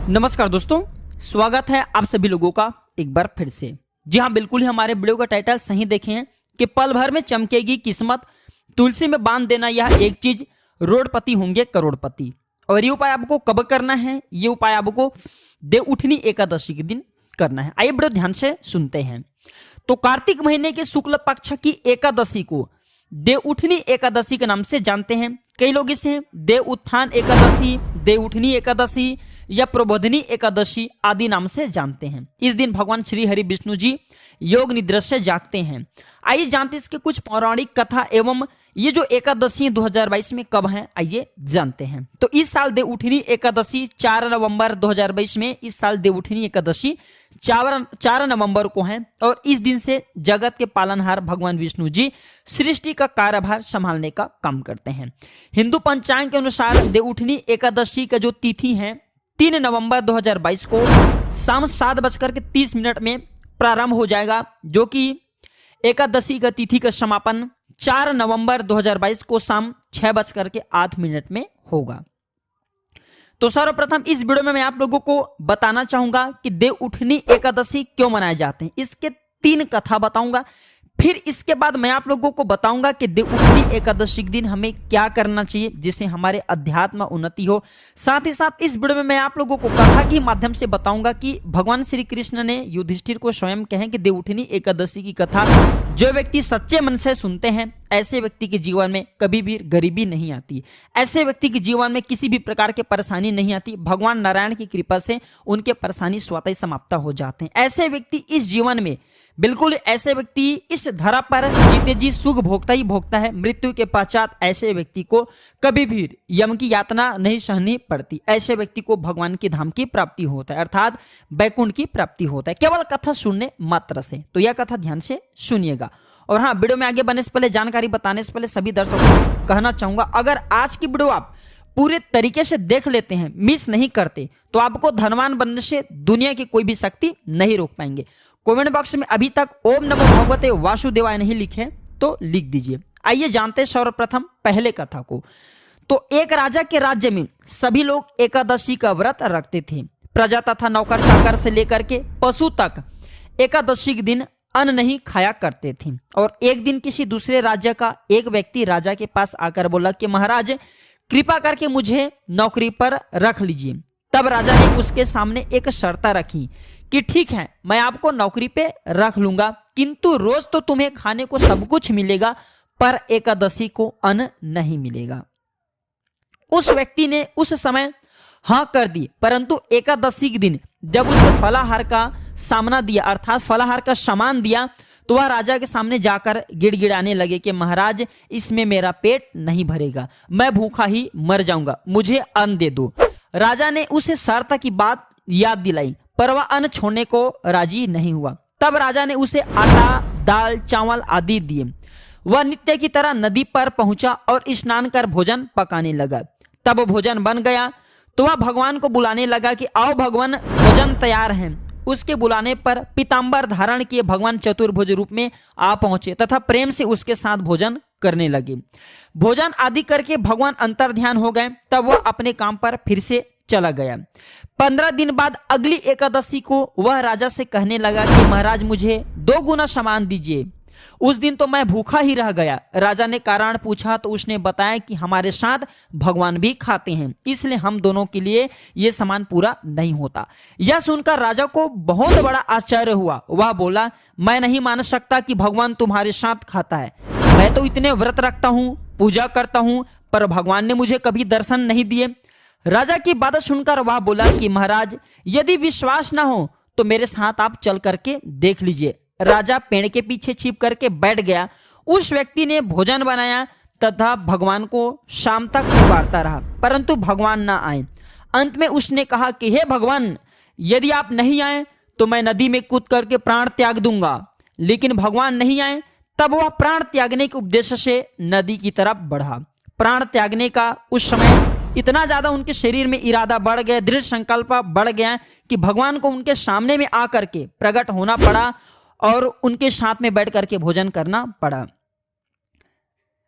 नमस्कार दोस्तों, स्वागत है आप सभी लोगों का एक बार फिर से। जी हाँ, बिल्कुल ही हमारे वीडियो का टाइटल सही देखे हैं कि पल भर में चमकेगी किस्मत, तुलसी में बांध देना यह एक चीज, रोडपति होंगे करोड़पति। और ये उपाय आपको कब करना है? ये उपाय आपको देवउठनी एकादशी के दिन करना है। आइए वीडियो ध्यान से सुनते हैं। तो कार्तिक महीने के शुक्ल पक्ष की एकादशी को देवउठनी एकादशी के नाम से जानते हैं। कई लोग इसे देव उत्थान एकादशी, देवउठनी एकादशी या प्रबोधनी एकादशी आदि नाम से जानते हैं। इस दिन भगवान श्री हरि विष्णु जी योग निद्रा से जागते हैं। आइए जानते हैं इसके कुछ पौराणिक कथा एवं ये जो एकादशी 2022 में कब है, आइए जानते हैं। तो इस साल देवउठनी एकादशी 4 नवंबर 2022 में, इस साल देवउठनी एकादशी 4 नवंबर को है। और इस दिन से जगत के पालनहार भगवान विष्णु जी सृष्टि का कार्यभार संभालने का काम करते हैं। हिंदू पंचांग के अनुसार देवउठनी एकादशी का जो तिथि है 3 नवंबर 2022 को शाम 7:30 में प्रारंभ हो जाएगा, जो कि एकादशी का तिथि का समापन 4 नवंबर 2022 को शाम 6:08 में होगा। तो सर्वप्रथम इस वीडियो में मैं आप लोगों को बताना चाहूंगा कि देवउठनी एकादशी क्यों मनाए जाते हैं। इसके 3 कथा बताऊंगा। फिर इसके बाद मैं आप लोगों को बताऊंगा कि देवउठनी एकादशी के दिन हमें क्या करना चाहिए जिससे हमारे अध्यात्म उन्नति हो। साथ ही साथ इस वीडियो में मैं आप लोगों को कथा के माध्यम से बताऊंगा कि भगवान श्री कृष्ण ने युधिष्ठिर को स्वयं कहें कि देवउठनी एकादशी की कथा जो व्यक्ति सच्चे मन से सुनते हैं, ऐसे व्यक्ति के जीवन में कभी भी गरीबी नहीं आती, ऐसे व्यक्ति के जीवन में किसी भी प्रकार की परेशानी नहीं आती। भगवान नारायण की कृपा से उनके परेशानी स्वतः ही समाप्त हो जाते हैं। ऐसे व्यक्ति इस जीवन में, बिल्कुल ऐसे व्यक्ति इस धरा पर जीते जी सुख भोगता ही भोगता है। मृत्यु के पश्चात ऐसे व्यक्ति को कभी भी यम की यातना नहीं सहनी पड़ती। ऐसे व्यक्ति को भगवान के धाम की प्राप्ति होता है, अर्थात वैकुंठ की प्राप्ति होता है, केवल कथा सुनने मात्र से। तो यह कथा ध्यान से सुनिएगा। और हाँ, वीडियो में आगे बढ़ने से पहले, जानकारी बताने से पहले सभी दर्शकों को कहना चाहूंगा, अगर आज की वीडियो आप पूरे तरीके से देख लेते हैं, मिस नहीं करते, तो आपको धनवान बनने से दुनिया की कोई भी शक्ति नहीं रोक पाएंगे। कमेंट बॉक्स में अभी तक ओम नमो भगवते वासुदेवाय नहीं लिखे तो लिख दीजिए। आइए जानते हैं सर्वप्रथम पहले कथा को। तो एक राजा के राज्य में सभी लोग एकादशी का व्रत रखते थे। प्रजा तथा नौकर चाकर से लेकर के पशु तक एकादशी के दिन अन्न नहीं खाया करते थे। और एक दिन किसी दूसरे राज्य का एक व्यक्ति राजा के पास आकर बोला कि महाराज, कृपा करके मुझे नौकरी पर रख लीजिए। तब राजा ने उसके सामने एक शर्त रखी कि ठीक है, मैं आपको नौकरी पे रख लूंगा, किंतु रोज तो तुम्हें खाने को सब कुछ मिलेगा, पर एकादशी को अन्न नहीं मिलेगा। उस व्यक्ति ने उस समय हाँ कर दी, परंतु एकादशी के दिन जब उसे फलाहार का सामना दिया, अर्थात फलाहार का सामान दिया, तो वह राजा के सामने जाकर गिड़गिड़ाने लगे कि महाराज, इसमें मेरा पेट नहीं भरेगा, मैं भूखा ही मर जाऊंगा, मुझे अन्न दे दो। राजा ने उसे शर्त की बात याद दिलाई, पर वह अन्न छोड़ने को राजी नहीं हुआ। तब राजा ने उसे आटा, दाल, चावल आदि दिए। वह नित्य की तरह नदी पर पहुंचा और स्नान कर भोजन पकाने लगा। तब भोजन बन गया तो वह भगवान को बुलाने लगा कि आओ भगवान, भोजन तैयार है। उसके बुलाने पर पीताम्बर धारण किए भगवान चतुर्भुज रूप में आ पहुंचे तथा प्रेम से उसके साथ भोजन करने लगे। भोजन आदि करके भगवान अंतर्ध्यान हो गए। तब वह अपने काम पर फिर से चला गया। 15 दिन बाद अगली एकादशी को वह राजा से कहने लगा कि महाराज, मुझे 2 गुना सामान दीजिए। उस दिन तो मैं भूखा ही रह गया। राजा ने कारण पूछा तो उसने बताया कि हमारे साथ भगवान भी खाते हैं, इसलिए हम दोनों के लिए यह सामान पूरा नहीं होता। यह सुनकर राजा को बहुत बड़ा आश्चर्य हुआ। वह बोला, मैं नहीं मान सकता कि भगवान तुम्हारे साथ खाता है। मैं तो इतने व्रत रखता हूँ, पूजा करता हूँ, पर भगवान ने मुझे कभी दर्शन नहीं दिए। राजा की बात सुनकर वह बोला कि महाराज, यदि विश्वास ना हो तो मेरे साथ आप चल करके देख लीजिए। राजा पेड़ के पीछे छिप करके बैठ गया। उस व्यक्ति ने भोजन बनाया तथा भगवान को शाम तक पुकारता रहा, परंतु भगवान ना आए। अंत में उसने कहा कि हे भगवान, यदि आप नहीं आए तो मैं नदी में कूद करके प्राण त्याग दूंगा। लेकिन भगवान नहीं आए। तब वह प्राण त्यागने के उद्देश्य से नदी की तरफ बढ़ा। प्राण त्यागने का उस समय इतना ज्यादा उनके शरीर में इरादा बढ़ गया, दृढ़ संकल्प बढ़ गया कि भगवान को उनके सामने में आकर के प्रकट होना पड़ा और उनके साथ में बैठ करके भोजन करना पड़ा।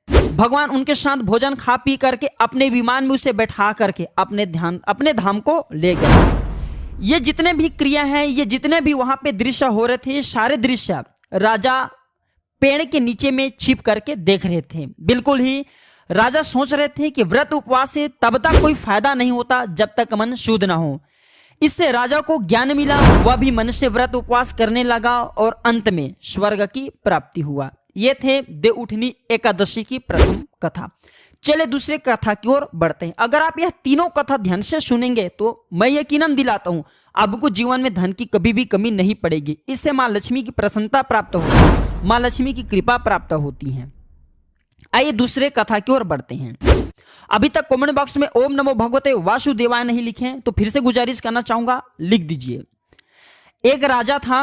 भगवान उनके साथ भोजन खा पी करके अपने विमान में उसे बैठा करके अपने धाम को ले गए। ये जितने भी क्रिया हैं, ये जितने भी वहां पे दृश्य हो रहे थे, ये सारे दृश्य राजा पेड़ के नीचे में छिप करके देख रहे थे। बिल्कुल ही राजा सोच रहे थे कि व्रत उपवास से तब तक कोई फायदा नहीं होता जब तक मन शुद्ध ना हो। इससे राजा को ज्ञान मिला, वह भी मन से व्रत उपवास करने लगा और अंत में स्वर्ग की प्राप्ति हुआ। ये थे देवउठनी एकादशी की प्रथम कथा। चले दूसरे कथा की ओर बढ़ते हैं। अगर आप यह तीनों कथा ध्यान से सुनेंगे तो मैं यकीनन दिलाता हूं आपको जीवन में धन की कभी भी कमी नहीं पड़ेगी। इससे माँ लक्ष्मी की प्रसन्नता प्राप्त होती है, माँ लक्ष्मी की कृपा प्राप्त होती है। आइए दूसरे कथा की ओर बढ़ते हैं। अभी तक कमेंट बॉक्स में ओम नमो भगवते वासुदेवाय नहीं लिखे हैं तो फिर से गुजारिश करना चाहूंगा, लिख दीजिए। एक राजा था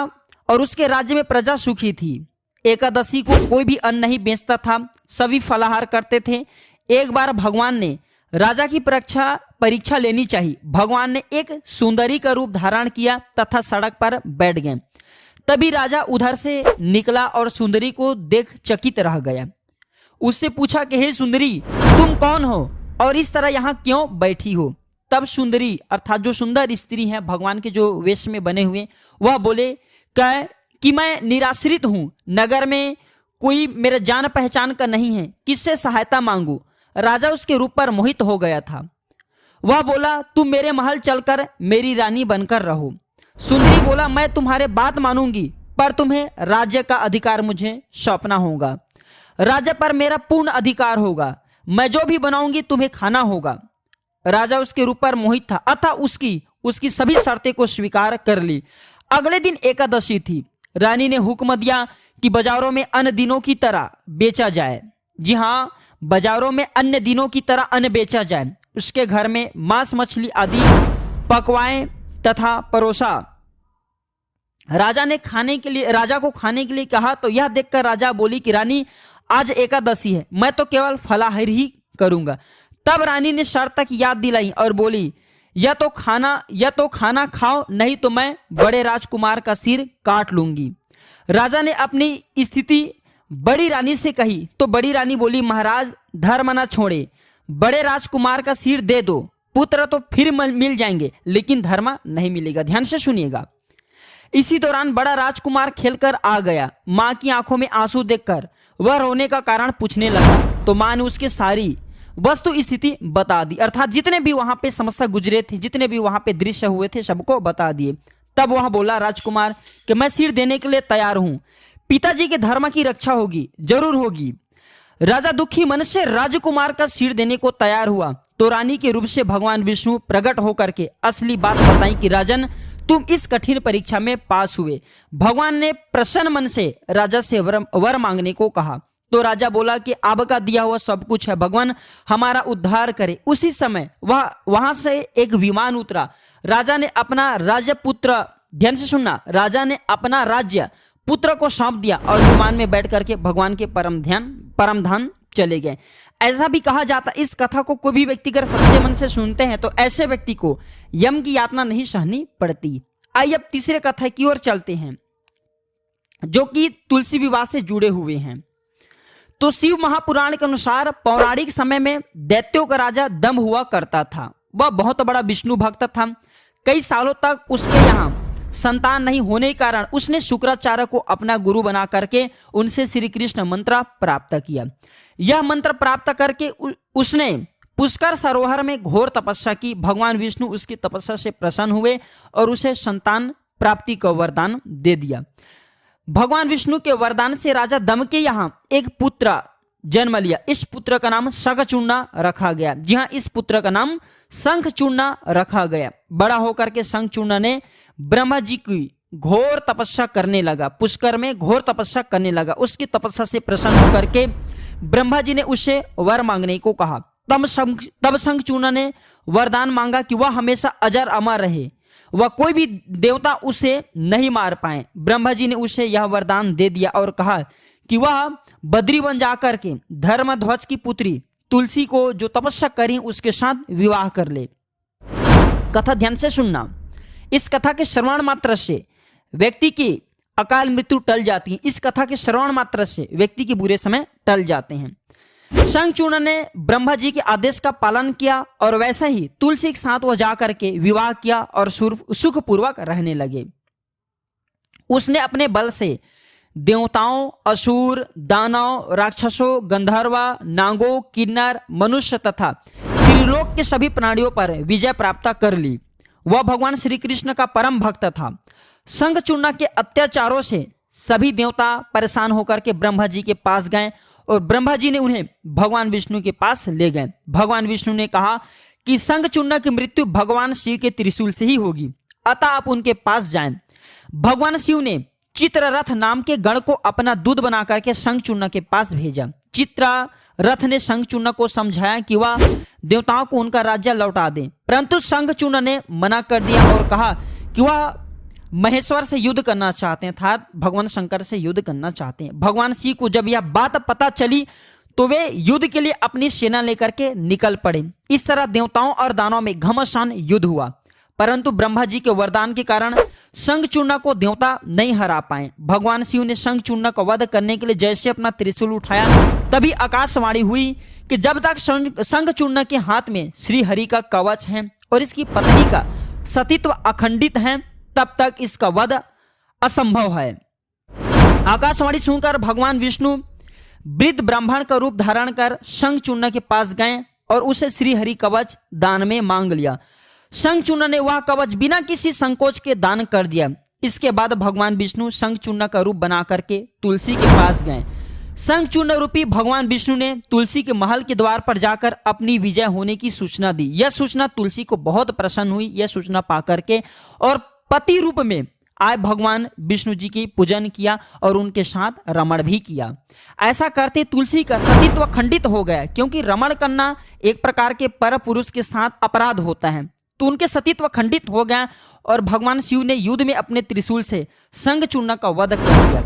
और उसके राज्य में प्रजा सुखी थी। एकादशी को कोई भी अन्न नहीं बेचता था, सभी फलाहार करते थे। एक बार भगवान ने राजा की परीक्षा लेनी चाहिए। भगवान ने एक सुंदरी का रूप धारण किया तथा सड़क पर बैठ गए। तभी राजा उधर से निकला और सुंदरी को देख चकित रह गया। उससे पूछा कि हे सुंदरी, तुम कौन हो और इस तरह यहाँ क्यों बैठी हो? तब सुंदरी अर्थात जो सुंदर स्त्री है, भगवान के जो वेश में बने हुए, वह बोले कि मैं निराश्रित हूँ, नगर में कोई मेरे जान पहचान का नहीं है, किससे सहायता मांगू? राजा उसके रूप पर मोहित हो गया था। वह बोला, तुम मेरे महल चलकर मेरी रानी बनकर रहो। सुंदरी बोला, मैं तुम्हारे बात मानूंगी, पर तुम्हें राज्य का अधिकार मुझे सौंपना होगा। राजा पर मेरा पूर्ण अधिकार होगा, मैं जो भी बनाऊंगी तुम्हें खाना होगा। राजा उसके रूप पर मोहित था, अतः उसकी सभी शर्तें को स्वीकार कर ली। अगले दिन एकादशी थी। रानी ने हुक्म दिया कि बाजारों में अन्य दिनों की तरह बेचा जाए। जी हाँ, बाजारों में अन्य दिनों की तरह अन्न बेचा जाए। उसके घर में मांस मछली आदि पकवाएं तथा परोसा। राजा को खाने के लिए कहा तो यह देखकर राजा बोली कि रानी, आज एकादशी है, मैं तो केवल फलाहार ही करूंगा। तब रानी ने शर्त तक याद दिलाई और बोली, या तो खाना खाओ, नहीं तो मैं बड़े राजकुमार का सिर काट लूंगी। राजा ने अपनी स्थिति बड़ी रानी से कही तो बड़ी रानी बोली, महाराज धर्म न छोड़े, बड़े राजकुमार का सिर दे दो, पुत्र तो फिर मिल जाएंगे लेकिन धर्म नहीं मिलेगा। ध्यान से सुनिएगा। इसी दौरान बड़ा राजकुमार खेलकर आ गया। माँ की आंखों में आंसू देखकर वह रोने का कारण पूछने लगा तो माँ ने उसकी सारी वस्तु स्थिति बता दी, अर्थात जितने भी वहां पे समस्या गुजरे थे, जितने भी वहां पे दृश्य हुए थे, सबको बता दिए। तब वह बोला, राजकुमार कि मैं सिर देने के लिए तैयार हूं, पिताजी के धर्म की रक्षा होगी, जरूर होगी। राजा दुखी मन से राजकुमार का सिर देने को तैयार हुआ तो रानी के रूप से भगवान विष्णु प्रकट होकर के असली बात बताई कि राजन, तुम इस कठिन परीक्षा में पास हुए। भगवान ने प्रसन्न मन से राजा से वर मांगने को कहा तो राजा बोला कि आपका दिया हुआ सब कुछ है, भगवान हमारा उद्धार करे। उसी समय वहां से एक विमान उतरा। राजा ने अपना राज्य पुत्र, ध्यान से सुनना, राजा ने अपना राज्य पुत्र को सौंप दिया और विमान में बैठ करके भगवान के परम धाम चले गए। ऐसा भी कहा जाता, इस कथा को कोई भी व्यक्ति अगर सच्चे मन से सुनते हैं तो ऐसे व्यक्ति को यम की यातना नहीं सहनी पड़ती। आइए अब तीसरे कथा की ओर चलते हैं जो कि तुलसी विवाह से जुड़े हुए हैं। तो शिव महापुराण के अनुसार पौराणिक समय में दैत्यों का राजा दंभ हुआ करता था। वह बहुत बड़ा विष्णु भक्त था। कई सालों तक उसके यहाँ संतान नहीं होने के कारण उसने शुक्राचार्य को अपना गुरु बना करके उनसे श्री कृष्ण मंत्र प्राप्त किया। यह मंत्र प्राप्त करके उसने पुष्कर सरोवर में घोर तपस्या की। भगवान विष्णु उसकी तपस्या से प्रसन्न हुए और उसे संतान प्राप्ति का वरदान दे दिया। भगवान विष्णु के वरदान से राजा दंभ के यहाँ एक पुत्र जन्म लिया। इस पुत्र का नाम शंखचूर्ण रखा गया। जी हाँ, इस पुत्र का नाम शंखचूर्ण रखा गया। बड़ा होकर के शंखचूर्ण ने ब्रह्मा जी की घोर तपस्या करने लगा, पुष्कर में घोर तपस्या करने लगा। उसकी तपस्या से प्रसन्न होकर के ब्रह्मा जी ने उससे वर मांगने को कहा। तब शंखचूर्ण ने वरदान मांगा कि वह हमेशा अजर अमर रहे, वह कोई भी देवता उसे नहीं मार पाए। ब्रह्मा जी ने उसे यह वरदान दे दिया और कहा कि वह बद्री वन जाकर के धर्मध्वज की पुत्री तुलसी को जो तपस्या करी उसके साथ विवाह कर ले। कथा ध्यान से सुनना। इस कथा के श्रवण मात्र से व्यक्ति की अकाल मृत्यु टल जाती है। इस कथा के श्रवण मात्र से व्यक्ति के बुरे समय टल जाते हैं। शंखचूर्ण ने ब्रह्मा जी के आदेश का पालन किया और वैसे ही तुलसी के साथ वो जाकर के विवाह किया और सुखपूर्वक रहने लगे। उसने अपने बल से देवताओं, असुर, दानव, राक्षसों, गंधर्व, नागों, किन्नर, मनुष्य तथा त्रिलोक के सभी प्राणियों पर विजय प्राप्त कर ली। वह भगवान श्री कृष्ण का परम भक्त था। शंखचूर्ण के अत्याचारों से सभी देवता परेशान होकर के ब्रह्मा जी के पास गए और ब्रह्मा जी ने उन्हें भगवान विष्णु के पास ले गए। भगवान विष्णु ने कहा कि शंखचूर्ण की मृत्यु भगवान शिव के त्रिशूल से ही होगी, अतः आप उनके पास जाएं। भगवान शिव ने चित्ररथ नाम के गण को अपना दूध बना करके शंखचूर्ण के पास भेजा। चित्ररथ ने शंखचूर्ण को समझाया कि वह देवताओं को उनका राज्य लौटा दे, परंतु शंखचूर्ण ने मना कर दिया और कहा कि वह महेश्वर से युद्ध करना चाहते हैं, अर्थात भगवान शंकर से युद्ध करना चाहते हैं। भगवान शिव को जब यह बात पता चली तो वे युद्ध के लिए अपनी सेना लेकर के निकल पड़े। इस तरह देवताओं और दानवों में घमासान युद्ध हुआ, परंतु ब्रह्मा जी के वरदान के कारण शंखचूर्ण को देवता नहीं हरा पाए। भगवान शिव ने शंखचूर्ण को वध करने के लिए जैसे अपना त्रिशूल उठाया, तभी आकाशवाणी हुई कि जब तक शंखचूर्ण के हाथ में श्री हरि का कवच है और इसकी पत्नी का सतीत्व अखंडित है, तब तक इसका वध असंभव है। आकाशवाणी सुनकर भगवान विष्णु वृद्ध ब्राह्मण का रूप धारण कर शंखचूर्ण के पास गए और उसे श्री हरि कवच दान में मांग लिया। शंखचूर्ण ने वह कवच बिना किसी संकोच के दान कर दिया। इसके बाद भगवान विष्णु शंखचूर्ण का रूप बना करके तुलसी के पास गए। शंखचूर्ण रूपी भगवान विष्णु ने तुलसी के महल के द्वार पर जाकर अपनी विजय होने की सूचना दी। यह सूचना तुलसी को बहुत प्रसन्न हुई। यह सूचना पाकर के और पति रूप में आए भगवान विष्णु जी की पूजन किया और उनके साथ रमण भी किया। ऐसा करते तुलसी का सतीत्व खंडित हो गया, क्योंकि रमण करना एक प्रकार के पर पुरुष के साथ अपराध होता है, तो उनके सतीत्व खंडित हो गया और भगवान शिव ने युद्ध में अपने त्रिशूल से शंखचूर्ण का वध कर दिया।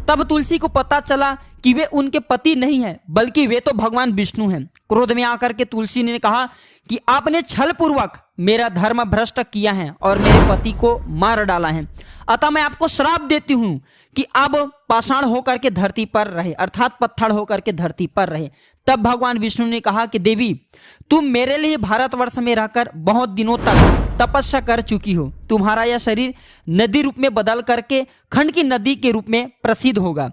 तब तुलसी को पता चला कि वे उनके पति नहीं हैं, बल्कि वे तो भगवान विष्णु हैं। क्रोध में आकर के तुलसी ने कहा कि आपने छल पूर्वक मेरा धर्म भ्रष्ट किया है और मेरे पति को मार डाला है, अतः मैं आपको श्राप देती हूं कि अब पाषाण होकर के धरती पर रहे, अर्थात पत्थर होकर के धरती पर रहे। तब भगवान विष्णु ने कहा कि देवी, तुम मेरे लिए भारतवर्ष में रहकर बहुत दिनों तक तपस्या कर चुकी हो। तुम्हारा यह शरीर नदी रूप में बदल करके खंड की नदी के रूप में प्रसिद्ध होगा।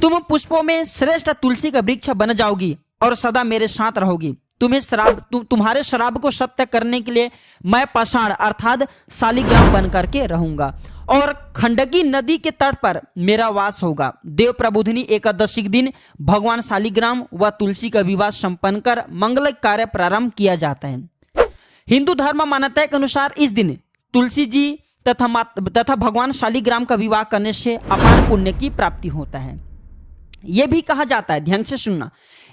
तुम पुष्पों में श्रेष्ठ तुलसी का वृक्ष बन जाओगी और सदा मेरे साथ रहोगी। तुम्हारे श्राप को सत्य करने के लिए मैं पाषाण अर्थात शालिग्राम बन करके रहूंगा और खंडकी नदी के तट पर मेरा वास होगा। देव प्रबोधिनी एकादशी के दिन भगवान शालिग्राम व तुलसी का विवाह संपन्न कर मंगल कार्य प्रारंभ किया जाता है। हिंदू धर्म मान्यता के अनुसार इस दिन तुलसी जी तथा भगवान शालिग्राम का विवाह करने से अपार पुण्य की प्राप्ति होता है। यह भी कहा जाता है, ध्यान से सुनना,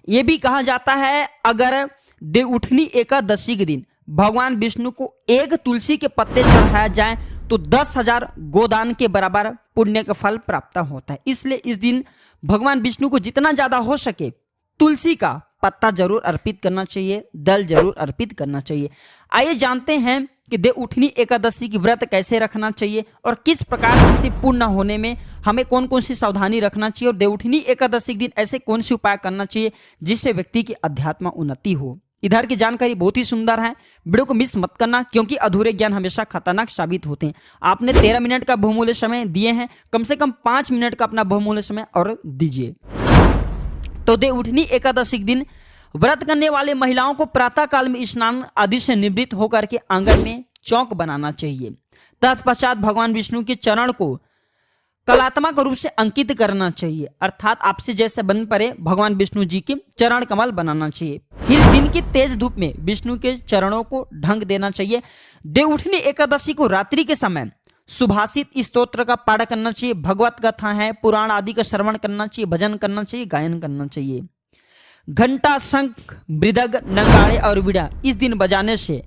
यह भी कहा जाता है अगर देवउठनी एकादशी के दिन भगवान विष्णु को एक तुलसी के पत्ते चढ़ाया जाए तो 10,000 गोदान के बराबर पुण्य का फल प्राप्त होता है। इसलिए इस दिन भगवान विष्णु को जितना ज्यादा हो सके तुलसी का पत्ता जरूर अर्पित करना चाहिए, दल जरूर अर्पित करना चाहिए। आइए जानते हैं कि देवउठनी एकादशी की व्रत कैसे रखना चाहिए और किस प्रकार से पूर्ण होने में हमें कौन कौन सी सावधानी रखना चाहिए और देवउठनी एकादशी के दिन ऐसे कौन से उपाय करना चाहिए जिससे व्यक्ति की अध्यात्म उन्नति हो। इधर की जानकारी बहुत ही सुंदर है, वीडियो को मिस मत करना, क्योंकि अधूरे ज्ञान हमेशा खतरनाक साबित होते हैं। आपने 13 मिनट का बहुमूल्य समय दिए हैं, कम से कम 5 मिनट का अपना बहुमूल्य समय और दीजिए। तो देवउठनी एकादशी के दिन व्रत करने वाले महिलाओं को प्रातः काल में स्नान आदि से निवृत्त होकर के आंगन में चौक बनाना चाहिए। तत्पश्चात भगवान विष्णु के चरण को कलात्मक रूप से अंकित करना चाहिए, अर्थात आपसे जैसे बन पड़े भगवान विष्णु जी के चरण कमल बनाना चाहिए। फिर दिन की तेज धूप में विष्णु के चरणों को ढंक देना चाहिए। देवउठनी एकादशी को रात्रि के समय सुभाषित स्तोत्र का पाठ करना चाहिए, भगवत कथा है, पुराण आदि का श्रवण करना चाहिए, भजन करना चाहिए, गायन करना चाहिए। घंटा, शंख, मृदंग, नगाड़े और वीणा इस दिन बजाने से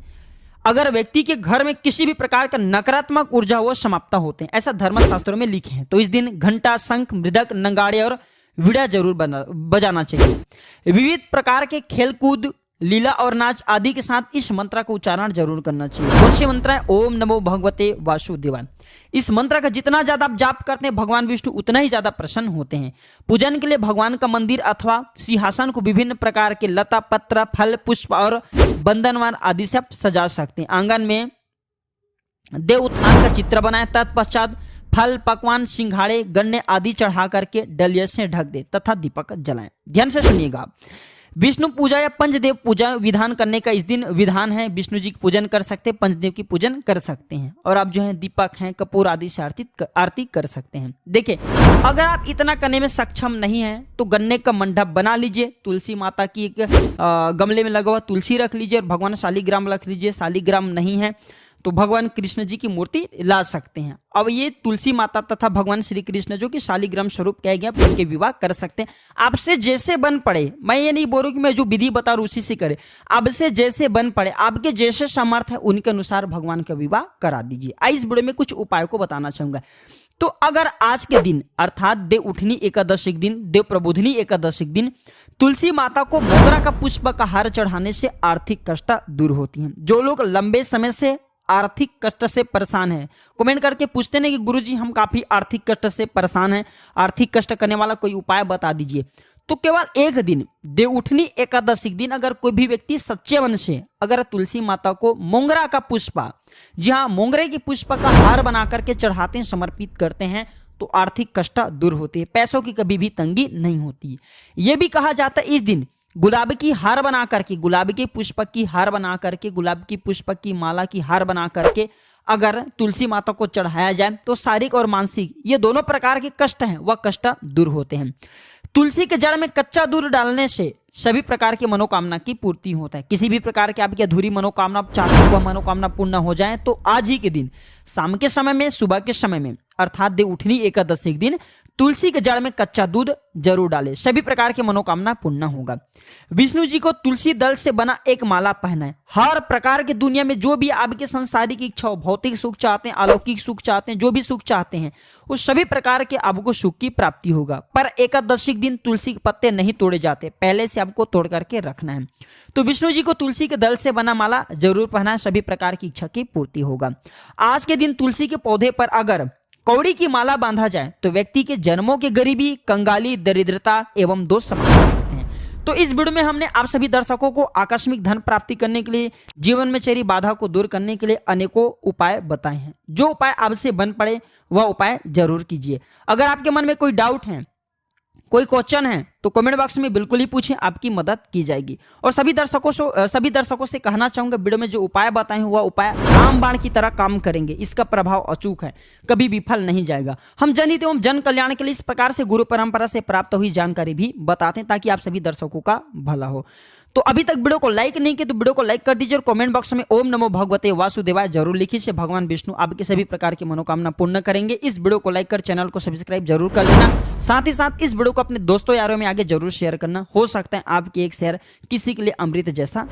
अगर व्यक्ति के घर में किसी भी प्रकार का नकारात्मक ऊर्जा वो समाप्त होते हैं, ऐसा धर्मशास्त्रों में लिखे हैं। तो इस दिन घंटा, शंख, मृदंग, नगाड़े और वीणा जरूर बजाना चाहिए। विविध प्रकार के खेलकूद लीला और नाच आदि के साथ इस मंत्र का उच्चारण जरूर करना चाहिए। कौन सी मंत्र है? ओम नमो भगवते वासुदेवाय। इस मंत्र का जितना ज्यादा आप जाप करते हैं भगवान विष्णु उतना ही ज्यादा प्रसन्न होते हैं। पूजन के लिए भगवान का मंदिर अथवा सिंहासन को विभिन्न प्रकार के लता, पत्र, फल, पुष्प और बंधनवार आदि से आप सजा सकते हैं। आंगन में देव उत्थान का चित्र बनाए, तत्पश्चात फल, पकवान, सिंघाड़े, गन्ने आदि चढ़ा करके डलिया से ढक दे तथा दीपक जलाएं। ध्यान से सुनिएगा, विष्णु पूजा या पंचदेव पूजा विधान करने का इस दिन विधान है। विष्णु जी की पूजन कर सकते हैं, पंचदेव की पूजन कर सकते हैं और आप जो है दीपक हैं, कपूर आदि से आरती कर सकते हैं। देखिए, अगर आप इतना करने में सक्षम नहीं हैं तो गन्ने का मंडप बना लीजिए, तुलसी माता की एक गमले में लगा हुआ तुलसी रख लीजिए और भगवान शालिग्राम रख लीजिए। शालिग्राम नहीं है तो भगवान कृष्ण जी की मूर्ति ला सकते हैं। अब ये तुलसी माता तथा भगवान श्री कृष्ण जो कि शालिग्राम स्वरूप कहे गए, उनके विवाह कर सकते हैं। आपसे जैसे बन पड़े, मैं ये नहीं बोल रहा कि मैं जो विधि बता रहा हूं उसी से करे, आपसे जैसे बन पड़े, आपके जैसे सामर्थ्य है उनके अनुसार भगवान का विवाह करा दीजिए। इस वीडियो में कुछ उपायों को बताना चाहूंगा। तो अगर आज के दिन अर्थात देव उठनी एकादशी के दिन, देव प्रबोधिनी एकादशी के दिन तुलसी माता को मोगरा का पुष्प का हार चढ़ाने से आर्थिक कष्ट दूर होती है। जो लोग लंबे समय से आर्थिक कष्ट से परेशान है, कमेंट करके पूछते हैं कि गुरुजी हम काफी आर्थिक कष्ट से परेशान हैं, आर्थिक कष्ट करने वाला कोई उपाय बता दीजिए। तो केवल एक दिन देव उठनी एकादशी दिन अगर कोई भी व्यक्ति सच्चे मन से अगर तुलसी माता को मोंगरा का पुष्प, जी हाँ मोंगरे की पुष्प का हार बना करके चढ़ाते हैं, समर्पित करते हैं तो आर्थिक कष्ट दूर होते हैं, पैसों की कभी भी तंगी नहीं होती। यह भी कहा जाता है इस दिन गुलाब की हार बना करके, गुलाब के पुष्प की हार बना करके, गुलाब की पुष्प की माला की हार बना करके अगर तुलसी माता को चढ़ाया जाए तो शारीरिक और मानसिक ये दोनों प्रकार के कष्ट हैं वह कष्ट दूर होते हैं। तुलसी के जड़ में कच्चा दूध डालने से सभी प्रकार की मनोकामना की पूर्ति होता है। किसी भी प्रकार की आपकी अधूरी मनोकामना चाहते वह मनोकामना पूर्ण हो जाए तो आज ही के दिन शाम के समय में, सुबह के समय में अर्थात देव उठनी एकादशी के दिन तुलसी के जड़ में कच्चा दूध जरूर डालें, सभी प्रकार की मनोकामना पूर्ण होगा। विष्णु जी को तुलसी दल से बना एक माला पहनाएं। हर प्रकार की दुनिया में जो भी आपके संसारिक इच्छा हो, भौतिक सुख चाहते हैं, अलौकिक सुख चाहते हैं, जो भी सुख चाहते हैं उस सभी प्रकार के आपको सुख की प्राप्ति होगा। पर एकादशी के दिन तुलसी के पत्ते नहीं तोड़े जाते, पहले से आपको तोड़ करके रखना है। तो विष्णु जी को तुलसी के दल से बना माला जरूर पहनाएं, सभी प्रकार की इच्छा की पूर्ति होगा। आज के दिन तुलसी के पौधे पर अगर कौड़ी की माला बांधा जाए तो व्यक्ति के जन्मों के गरीबी, कंगाली, दरिद्रता एवं दोष समाप्त होते हैं। तो इस वीडियो में हमने आप सभी दर्शकों को आकस्मिक धन प्राप्ति करने के लिए, जीवन में चली बाधा को दूर करने के लिए अनेकों उपाय बताए हैं। जो उपाय आपसे बन पड़े वह उपाय जरूर कीजिए। अगर आपके मन में कोई डाउट है, कोई क्वेश्चन है तो कमेंट बॉक्स में बिल्कुल ही पूछें, आपकी मदद की जाएगी। और सभी दर्शकों से कहना चाहूंगा वीडियो में जो उपाय बताए हैं वह उपाय रामबाण की तरह काम करेंगे, इसका प्रभाव अचूक है, कभी विफल नहीं जाएगा। हम जनहित एवं जन कल्याण के लिए इस प्रकार से गुरु परंपरा से प्राप्त हुई जानकारी भी बताते हैं ताकि आप सभी दर्शकों का भला हो। तो अभी तक वीडियो को लाइक नहीं किया तो वीडियो को लाइक कर दीजिए और कमेंट बॉक्स में ओम नमो भगवते वासुदेवाय जरूर लिखिए, से भगवान विष्णु आपके सभी प्रकार की मनोकामना पूर्ण करेंगे। इस वीडियो को लाइक कर चैनल को सब्सक्राइब जरूर कर लेना। साथ ही साथ इस वीडियो को अपने दोस्तों यारों में आगे जरूर शेयर करना, हो सकता है आपकी एक शेयर किसी के लिए अमृत जैसा।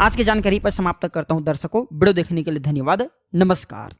आज की जानकारी पर समाप्त करता हूं दर्शकों, वीडियो देखने के लिए धन्यवाद, नमस्कार।